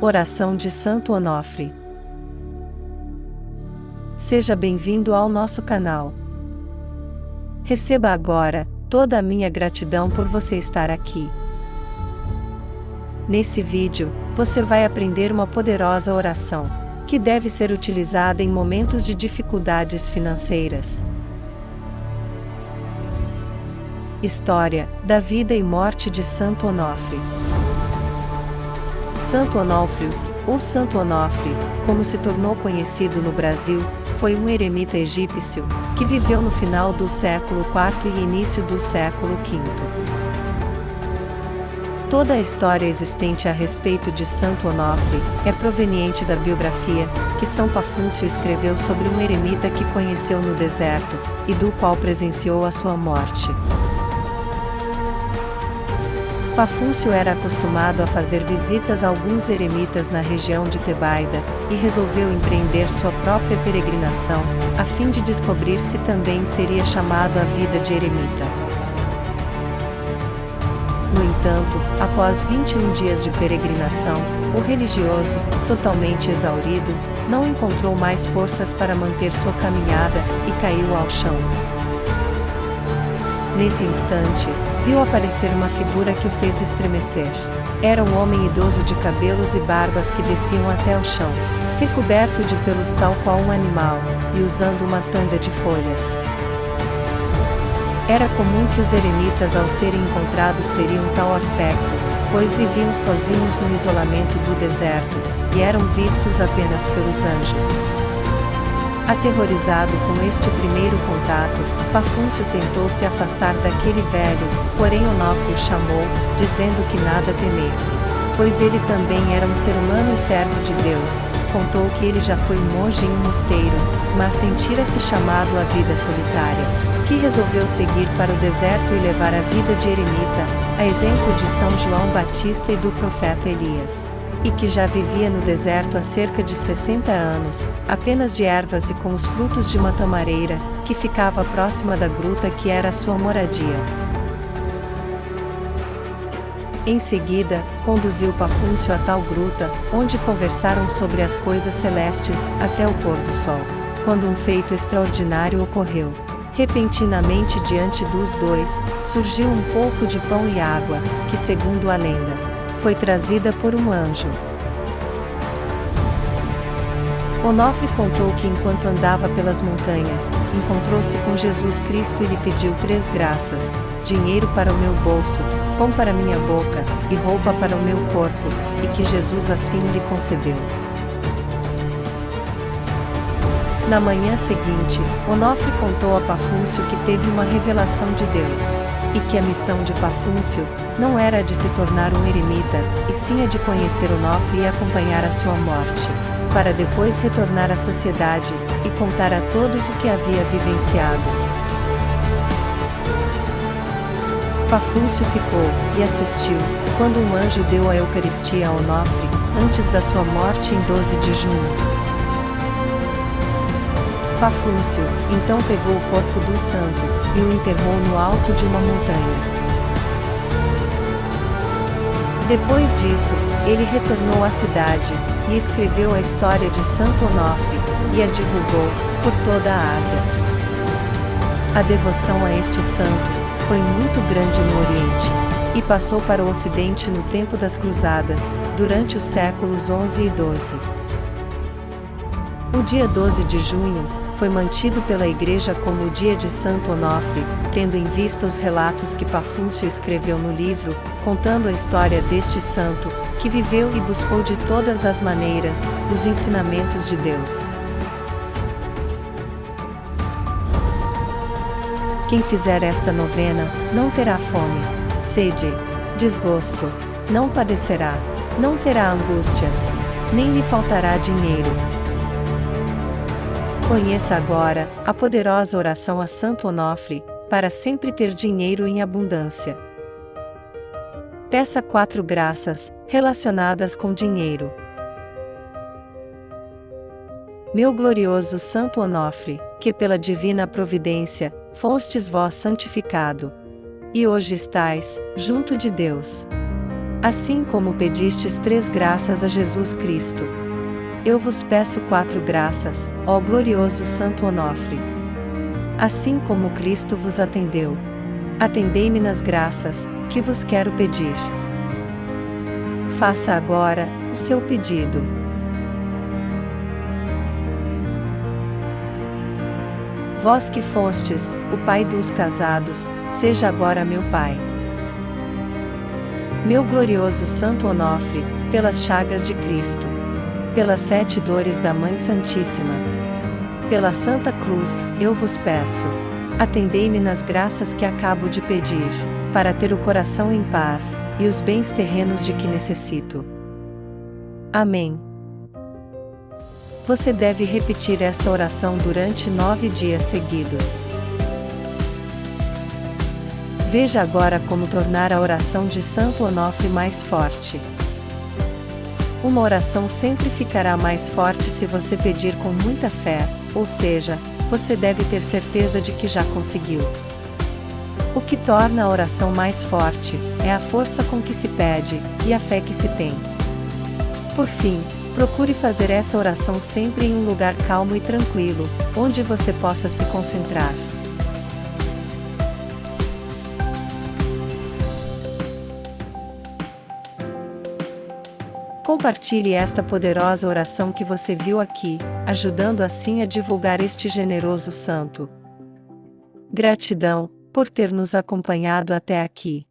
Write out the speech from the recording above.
Oração de Santo Onofre. Seja bem-vindo ao nosso canal. Receba agora toda a minha gratidão por você estar aqui. Nesse vídeo, você vai aprender uma poderosa oração, que deve ser utilizada em momentos de dificuldades financeiras. História da vida e morte de Santo Onofre. Santo Onofrios, ou Santo Onofre, como se tornou conhecido no Brasil, foi um eremita egípcio, que viveu no final do século IV e início do século V. Toda a história existente a respeito de Santo Onofre é proveniente da biografia que São Pafúncio escreveu sobre um eremita que conheceu no deserto, e do qual presenciou a sua morte. Pafúncio era acostumado a fazer visitas a alguns eremitas na região de Tebaida, e resolveu empreender sua própria peregrinação, a fim de descobrir se também seria chamado à vida de eremita. No entanto, após 21 dias de peregrinação, o religioso, totalmente exaurido, não encontrou mais forças para manter sua caminhada, e caiu ao chão. Nesse instante, viu aparecer uma figura que o fez estremecer. Era um homem idoso de cabelos e barbas que desciam até o chão, recoberto de pelos tal qual um animal, e usando uma tanga de folhas. Era comum que os eremitas ao serem encontrados teriam tal aspecto, pois viviam sozinhos no isolamento do deserto, e eram vistos apenas pelos anjos. Aterrorizado com este primeiro contato, Pafúncio tentou se afastar daquele velho, porém Onofre o chamou, dizendo que nada temesse, pois ele também era um ser humano e servo de Deus. Contou que ele já foi monge em um mosteiro, mas sentira-se chamado à vida solitária, que resolveu seguir para o deserto e levar a vida de eremita, a exemplo de São João Batista e do profeta Elias. E que já vivia no deserto há cerca de 60 anos, apenas de ervas e com os frutos de uma tamareira, que ficava próxima da gruta que era a sua moradia. Em seguida, conduziu Pafúncio a tal gruta, onde conversaram sobre as coisas celestes, até o pôr do sol. Quando um feito extraordinário ocorreu. Repentinamente diante dos dois, surgiu um pouco de pão e água, que segundo a lenda, foi trazida por um anjo. Onofre contou que enquanto andava pelas montanhas, encontrou-se com Jesus Cristo e lhe pediu 3 graças: dinheiro para o meu bolso, pão para minha boca, e roupa para o meu corpo, e que Jesus assim lhe concedeu. Na manhã seguinte, Onofre contou a Pafúncio que teve uma revelação de Deus, e que a missão de Pafúncio não era a de se tornar um eremita, e sim a de conhecer Onofre e acompanhar a sua morte, para depois retornar à sociedade, e contar a todos o que havia vivenciado. Pafúncio ficou, e assistiu, quando um anjo deu a Eucaristia a Onofre, antes da sua morte em 12 de junho. Pafúncio, então pegou o corpo do santo, e o enterrou no alto de uma montanha. Depois disso, ele retornou à cidade, e escreveu a história de Santo Onofre, e a divulgou, por toda a Ásia. A devoção a este santo foi muito grande no Oriente, e passou para o Ocidente no tempo das Cruzadas, durante os séculos XI e XII. O dia 12 de junho, foi mantido pela Igreja como o dia de Santo Onofre, tendo em vista os relatos que Pafúncio escreveu no livro, contando a história deste santo, que viveu e buscou de todas as maneiras, os ensinamentos de Deus. Quem fizer esta novena, não terá fome, sede, desgosto, não padecerá, não terá angústias, nem lhe faltará dinheiro. Conheça agora a poderosa oração a Santo Onofre, para sempre ter dinheiro em abundância. Peça 4 graças, relacionadas com dinheiro. Meu glorioso Santo Onofre, que pela divina providência, fostes vós santificado, e hoje estais, junto de Deus. Assim como pedistes 3 graças a Jesus Cristo, eu vos peço 4 graças, ó glorioso Santo Onofre. Assim como Cristo vos atendeu, atendei-me nas graças, que vos quero pedir. Faça agora o seu pedido. Vós que fostes o Pai dos casados, seja agora meu Pai. Meu glorioso Santo Onofre, pelas chagas de Cristo, pelas 7 dores da Mãe Santíssima, pela Santa Cruz, eu vos peço, atendei-me nas graças que acabo de pedir, para ter o coração em paz, e os bens terrenos de que necessito. Amém. Você deve repetir esta oração durante 9 dias seguidos. Veja agora como tornar a oração de Santo Onofre mais forte. Uma oração sempre ficará mais forte se você pedir com muita fé, ou seja, você deve ter certeza de que já conseguiu. O que torna a oração mais forte é a força com que se pede e a fé que se tem. Por fim, procure fazer essa oração sempre em um lugar calmo e tranquilo, onde você possa se concentrar. Compartilhe esta poderosa oração que você viu aqui, ajudando assim a divulgar este generoso santo. Gratidão por ter nos acompanhado até aqui.